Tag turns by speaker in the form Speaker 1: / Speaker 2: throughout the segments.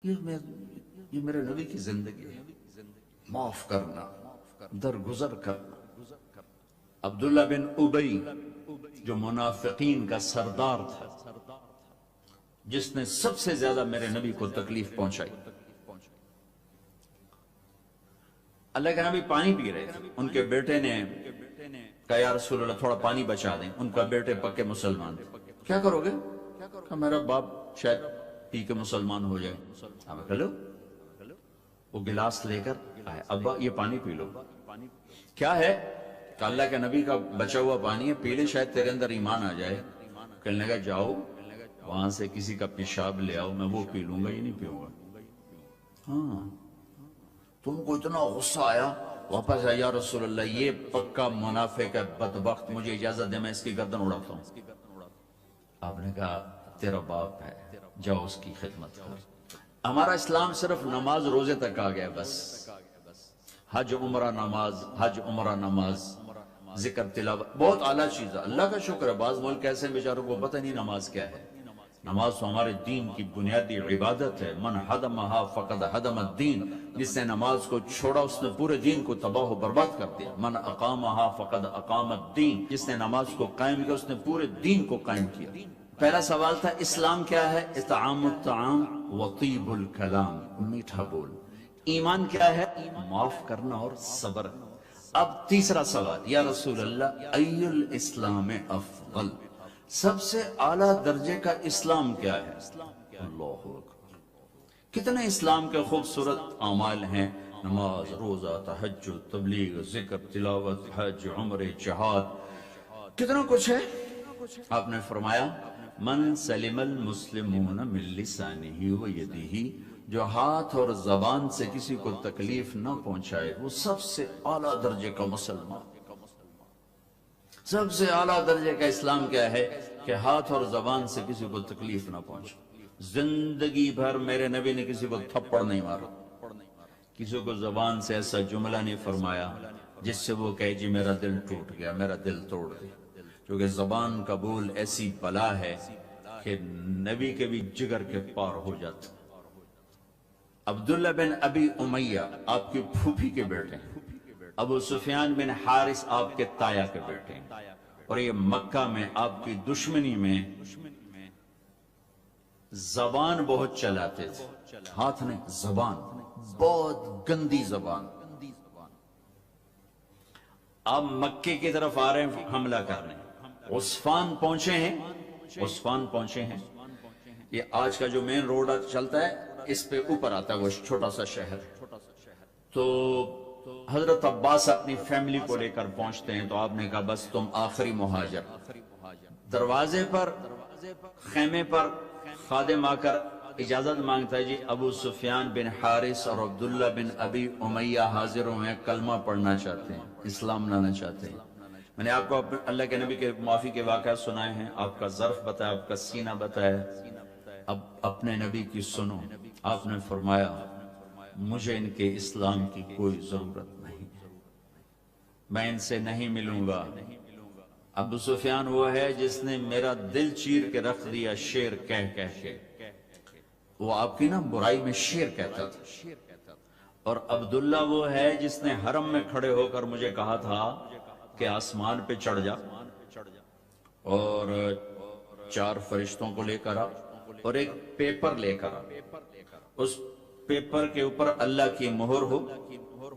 Speaker 1: یہ میرے نبی کی زندگی ہے، معاف کرنا، درگزر کرنا۔ عبداللہ بن ابی جو منافقین کا سردار تھا، جس نے سب سے زیادہ میرے نبی کو تکلیف پہنچائی۔ اللہ کے نبی پانی پی رہے تھے، ان کے بیٹے نے کہا یا رسول اللہ تھوڑا پانی بچا دیں۔ ان کا بیٹے پکے مسلمان تھے۔ کیا کرو گے؟ کہا میرا باپ شاید پی کے مسلمان ہو جائے۔ کہا لو، وہ گلاس لے کر آئے، ابا یہ پانی پی لو۔ کیا ہے؟ کہ اللہ کے نبی کا بچا ہوا پانی ہے، پی لے شاید تیرے اندر ایمان آ جائے۔ کہنے لگا جاؤ وہاں سے کسی کا پیشاب لے آؤ، میں وہ پی لوں گا، یہ نہیں پیوں گا۔ ہاں، تم کو اتنا غصہ آیا، واپس آیا یا رسول اللہ یہ پکا منافق ہے، بدبخت، مجھے اجازت دے میں اس کی گردن اڑاتا ہوں۔ آپ نے کہا تیرا باپ ہے، جاؤ اس کی خدمت کر۔ ہمارا اسلام صرف نماز روزے تک آ گیا، بس حج عمرہ نماز، حج عمرہ نماز، ذکر تلاوت بہت اعلیٰ چیز ہے، اللہ کا شکر ہے۔ بعض ملک ایسے بیچاروں کو پتہ نہیں نماز کیا ہے۔ نماز تو ہمارے دین کی بنیادی عبادت ہے۔ من حدمہا فقد حدم الدین، جس نے نماز کو چھوڑا اس نے پورے دین کو تباہ و برباد کر دیا۔ من اقامہا فقد اقام الدین، جس نے نماز کو قائم کیا اس نے پورے دین کو قائم کیا۔ پہلا سوال تھا اسلام کیا ہے؟ اطعام الطعام وطیب الکلام، میٹھا بول۔ ایمان کیا ہے؟ معاف کرنا اور صبر۔ اب تیسرا سوال، یا رسول اللہ ای الاسلام افضل، سب سے اعلیٰ درجے کا اسلام کیا ہے؟ اللہ اکبر، کتنے اسلام کے خوبصورت اعمال ہیں، نماز، روزہ، تہجد، تبلیغ، ذکر، تلاوت، حج، عمرے، جہاد، کتنا کچھ ہے۔ آپ نے فرمایا من سلم المسلمون من لسانہ و یدہ، جو ہاتھ اور زبان سے کسی کو تکلیف نہ پہنچائے وہ سب سے اعلیٰ درجے کا مسلمان۔ سب سے اعلیٰ درجے کا اسلام کیا ہے؟ کہ ہاتھ اور زبان سے کسی کو تکلیف نہ پہنچے۔ زندگی بھر میرے نبی نے کسی کو تھپڑ نہیں مارا، کسی کو زبان سے ایسا جملہ نہیں فرمایا جس سے وہ کہے جی میرا دل ٹوٹ گیا، میرا دل توڑ گیا۔ کیونکہ زبان کا بول ایسی بلا ہے کہ نبی کے بھی جگر کے پار ہو جاتا۔ عبداللہ بن ابی امیہ آپ کی پھوپھی کے بیٹے ہیں، ابو سفیان بن حارث آپ کے تایا کے بیٹے ہیں، اور یہ مکہ میں آپ کی دشمنی میں زبان بہت چلاتے تھے، ہاتھ نہیں، زبان بہت گندی زبان۔ آپ مکے کی طرف آ رہے ہیں حملہ کرنے، عسفان پہنچے ہیں۔ یہ آج کا جو مین روڈ چلتا ہے اس پہ اوپر آتا ہے وہ چھوٹا سا شہر۔ تو حضرت عباس اپنی فیملی کو لے کر پہنچتے ہیں، تو آپ نے کہا بس تم آخری مہاجر۔ دروازے پر، خیمے پر خادم آ کر اجازت مانگتا ہے، جی ابو سفیان بن حارث اور عبداللہ بن ابی امیہ حاضر ہوئے ہیں، کلمہ پڑھنا چاہتے ہیں، اسلام لانا چاہتے ہیں۔ میں نے آپ کو اللہ کے نبی کے معافی کے واقعات سنائے ہیں، آپ کا ظرف بتایا، آپ کا سینہ بتایا، اب اپنے نبی کی سنو۔ آپ نے فرمایا مجھے ان کے اسلام کی کوئی ضرورت نہیں، میں ان سے نہیں ملوں گا۔ ابو سفیان وہ ہے جس نے میرا دل چیر کے رکھ دیا شیر کہہ کے، وہ آپ کی نا برائی میں شیر کہتا تھا۔ اور عبداللہ وہ ہے جس نے حرم میں کھڑے ہو کر مجھے کہا تھا کہ آسمان پہ چڑھ جا اور 4 فرشتوں کو لے کر آ اور ایک پیپر لے کر آ، اس پیپر کے اوپر اللہ کی مہر ہو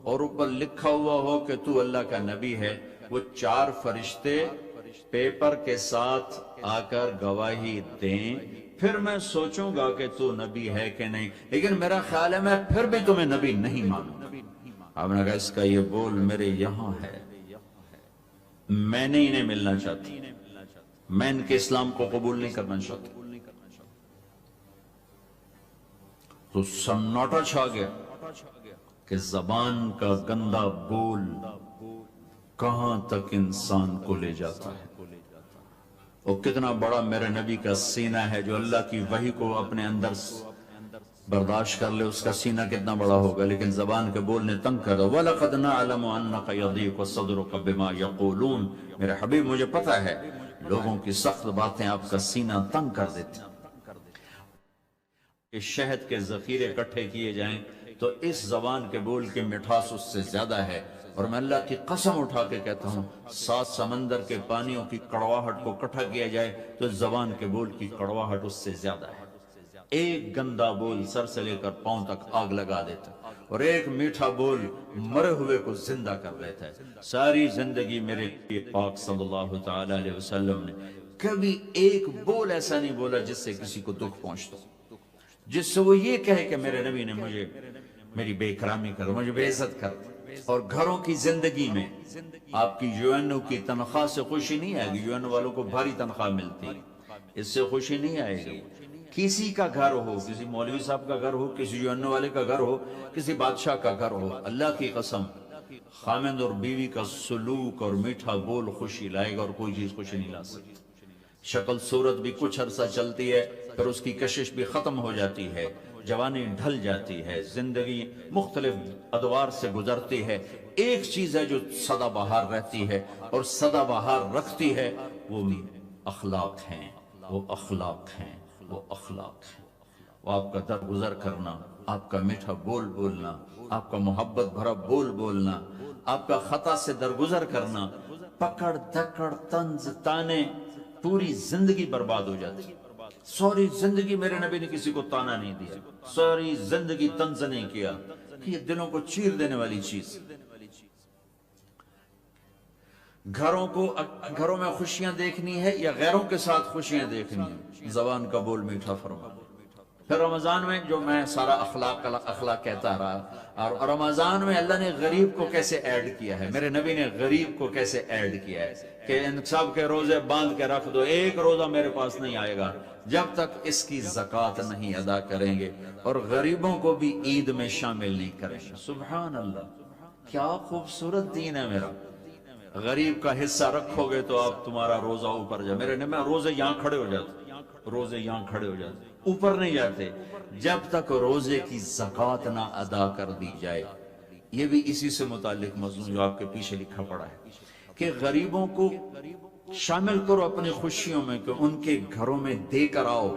Speaker 1: اور اوپر لکھا ہوا ہو کہ تو اللہ کا نبی ہے۔ وہ 4 فرشتے پیپر کے ساتھ آ کر گواہی دیں، پھر میں سوچوں گا کہ تو نبی ہے کہ نہیں، لیکن میرا خیال ہے میں پھر بھی تمہیں نبی نہیں مانوں گا۔ آپ نے کہا اس کا یہ بول میرے یہاں ہے، میں نہیں انہیں ملنا چاہتا، میں ان کے اسلام کو قبول نہیں کرنا چاہتا۔ تو سناٹا چھا گیا کہ زبان کا گندا بول کہاں تک انسان کو لے جاتا ہے۔ اور کتنا بڑا میرے نبی کا سینہ ہے، جو اللہ کی وحی کو اپنے اندر برداشت کر لے، اس کا سینہ کتنا بڑا ہوگا، لیکن زبان کے بول نے تنگ کر دیا۔ وَلَقَدْ نَعْلَمُ أَنَّكَ يَضِيقُ صَدْرُكَ بِمَا يَقُولُونَ، میرے حبیب مجھے پتہ ہے لوگوں کی سخت باتیں آپ کا سینہ تنگ کر دیتی۔ کہ شہد کے ذخیرے اکٹھے کیے جائیں تو اس زبان کے بول کی مٹھاس اس سے زیادہ ہے، اور میں اللہ کی قسم اٹھا کے کہتا ہوں 7 سمندر کے پانیوں کی کڑواہٹ کو اکٹھا کیا جائے تو اس زبان کے بول کی کڑواہٹ اس سے زیادہ ہے۔ ایک گندا بول سر سے لے کر پاؤں تک آگ لگا دیتا اور ایک میٹھا بول مرے ہوئے کو زندہ کر دیتا ہے۔ ساری زندگی میرے پاک صلی اللہ تعالی علیہ وسلم نے کبھی ایک بول ایسا نہیں بولا جس سے کسی کو دکھ پہنچتا، جس سے وہ یہ کہے کہ میرے نبی نے مجھے میری بے اکرامی کر، مجھے بے عزت کر۔ اور گھروں کی زندگی میں آپ کی یو این او کی تنخواہ سے خوشی نہیں آئے گی، یو این او والوں کو بھاری تنخواہ ملتی ہے، اس سے خوشی نہیں آئے گی۔ کسی کا گھر ہو، کسی مولوی صاحب کا گھر ہو، کسی یو این او والے کا گھر ہو، کسی بادشاہ کا گھر ہو، اللہ کی قسم خامند اور بیوی کا سلوک اور میٹھا بول خوشی لائے گا، اور کوئی چیز خوشی نہیں لا سکتی۔ شکل صورت بھی کچھ عرصہ چلتی ہے، پھر اس کی کشش بھی ختم ہو جاتی ہے، جوانی ڈھل جاتی ہے، زندگی مختلف ادوار سے گزرتی ہے۔ ایک چیز ہے جو سدا بہار رہتی ہے اور سدا بہار رکھتی ہے، وہ اخلاق ہیں، وہ اخلاق ہیں، وہ اخلاق ہیں۔ وہ آپ کا درگزر کرنا، آپ کا میٹھا بول بولنا، آپ کا محبت بھرا بول بولنا، آپ کا خطا سے درگزر کرنا، پکڑ دکڑ طنز تانے، پوری زندگی برباد ہو جاتی۔ ساری زندگی میرے نبی نے کسی کو تانا نہیں دیا، ساری زندگی طنز نہیں کیا، یہ دلوں کو چیر دینے والی چیز۔ گھروں میں خوشیاں دیکھنی ہے یا غیروں کے ساتھ خوشیاں دیکھنی ہے، زبان کا بول میٹھا فرما۔ پھر رمضان میں جو میں سارا اخلاق کہتا رہا، اور رمضان میں اللہ نے غریب کو کیسے ایڈ کیا ہے، میرے نبی نے غریب کو کیسے ایڈ کیا ہے کہ ان سب کے روزے باندھ کے رکھ دو، ایک روزہ میرے پاس نہیں آئے گا جب تک اس کی زکوٰۃ نہیں ادا کریں گے، اور غریبوں کو بھی عید میں شامل نہیں کریں گے۔ سبحان اللہ، کیا خوبصورت دین ہے میرا۔ غریب کا حصہ رکھو گے تو آپ تمہارا روزہ اوپر جائے۔ میرے نبی روزے یہاں کھڑے ہو جاتے، روزے یہاں کھڑے ہو جاتے، اوپر نہیں جاتے جب تک روزے کی زکوٰۃ نہ ادا کر دی جائے۔ یہ بھی اسی سے متعلق مضمون جو آپ کے پیچھے لکھا پڑا ہے کہ غریبوں کو شامل کرو اپنی خوشیوں میں، کہ ان کے گھروں میں دے کر آؤ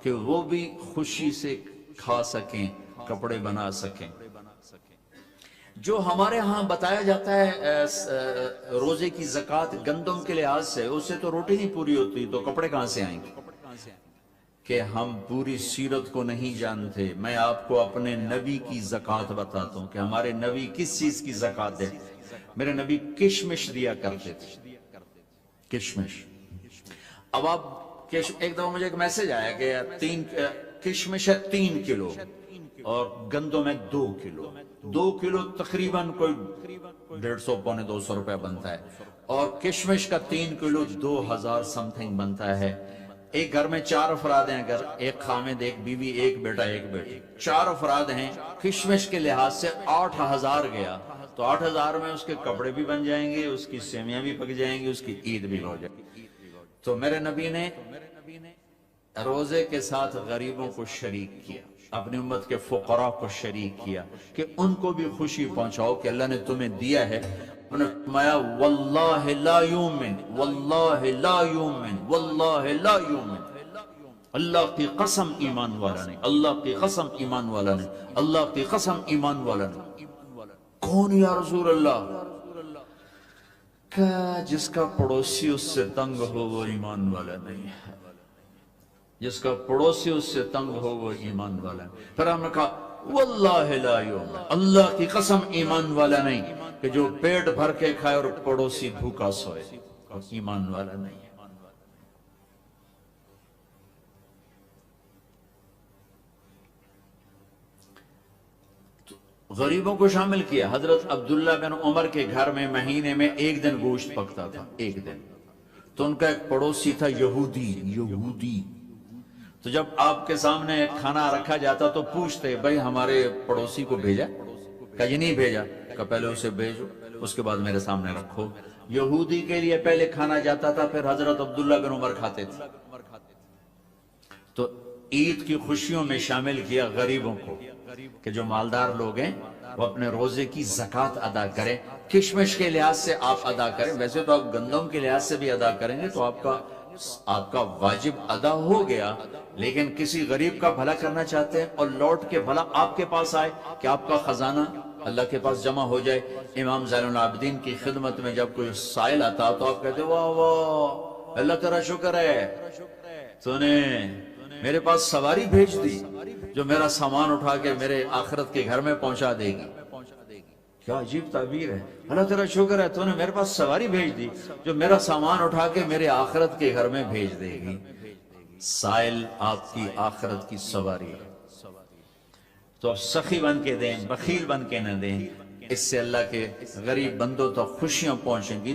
Speaker 1: کہ وہ بھی خوشی سے کھا سکیں، کپڑے بنا سکیں۔ جو ہمارے ہاں بتایا جاتا ہے روزے کی زکوٰۃ گندم کے لحاظ سے، اس سے تو روٹی نہیں پوری ہوتی، تو کپڑے کہاں سے آئیں گے؟ کہ ہم پوری سیرت کو نہیں جانتے۔ میں آپ کو اپنے نبی کی زکوٰۃ بتاتا ہوں کہ ہمارے نبی کس چیز کی زکوٰۃ دے۔ میرے نبی کشمش دیا کرتے تھے، کشمش۔ اب آپ ایک دفعہ مجھے ایک میسج آیا کہ کشمش ہے 3 کلو اور گندم ہے 2 کلو، 2 کلو تقریباً کوئی 150 پونے 200 روپے بنتا ہے، اور کشمش کا 3 کلو 2000 سم تھنگ بنتا ہے۔ ایک گھر میں 4 افراد ہیں، اگر ایک خامد، ایک بیوی، ایک بیٹا، ایک بیٹی، 4 افراد ہیں، کشمش کے لحاظ سے 8000 گیا، تو 8000 میں اس کے کپڑے بھی بن جائیں گے، اس کی سیویاں بھی پک جائیں گی، اس کی عید بھی ہو جائے گی۔ تو میرے نبی نے روزے کے ساتھ غریبوں کو شریک کیا، اپنی امت کے فقراء کو شریک کیا کہ ان کو بھی خوشی پہنچاؤ کہ اللہ نے تمہیں دیا ہے۔ انہوں نے فرمایا واللہ لا یومن، واللہ لا یومن، واللہ لا یومن، اللہ کی قسم ایمان والا نہیں، اللہ کی قسم ایمان والا نہیں، اللہ کی قسم ایمان والا نہیں۔ کون یا رسول اللہ؟ کہ جس کا پڑوسی اس سے تنگ ہو وہ ایمان والا نہیں ہے، جس کا پڑوسی اس سے تنگ ہو وہ ایمان والا ہے۔ پھر ہم نے کہا واللہ لا یومن، اللہ کی قسم ایمان والا نہیں، کہ جو پیٹ بھر کے کھائے اور پڑوسی بھوکا سوئے، ایمان والا نہیں ہے۔ غریبوں کو شامل کیا۔ حضرت عبداللہ بن عمر کے گھر میں مہینے میں 1 دن گوشت پکتا تھا، 1 دن۔ تو ان کا ایک پڑوسی تھا یہودی، تو جب آپ کے سامنے کھانا رکھا جاتا تو پوچھتے بھائی ہمارے پڑوسی کو بھیجا؟ کہا یہ نہیں بھیجا۔ کہا پہلے اسے بھیجو، اس کے بعد میرے سامنے رکھو۔ یہودی کے لیے پہلے کھانا جاتا تھا، پھر حضرت عبداللہ بن عمر کھاتے تھے۔ تو عید کی خوشیوں میں شامل کیا غریبوں کو کہ جو مالدار لوگ ہیں وہ اپنے روزے کی زکوٰۃ ادا کریں۔ کشمش کے لحاظ سے آپ ادا کریں، ویسے تو آپ گندم کے لحاظ سے بھی ادا کریں گے تو آپ کا آپ کا واجب ادا ہو گیا، لیکن کسی غریب کا بھلا کرنا چاہتے ہیں اور لوٹ کے بھلا آپ کے پاس آئے کہ آپ کا خزانہ اللہ کے پاس جمع ہو جائے۔ امام زین العابدین کی خدمت میں جب کوئی سائل آتا تو آپ کہتے واہ واہ اللہ تیرا شکر ہے، تو نے میرے پاس سواری بھیج دی جو میرا سامان اٹھا کے میرے آخرت کے گھر میں پہنچا دے گی۔ کیا عجیب تعبیر ہے، اللہ تیرا شکر ہے تو نے میرے پاس سواری بھیج دی جو میرا سامان اٹھا کے میرے آخرت کے گھر میں بھیج دے گی۔ سائل آپ کی آخرت کی سواری ہے، تو سخی بن کے دیں، بخیل بن کے نہ دیں، اس سے اللہ کے غریب بندوں تک خوشیاں پہنچیں گی۔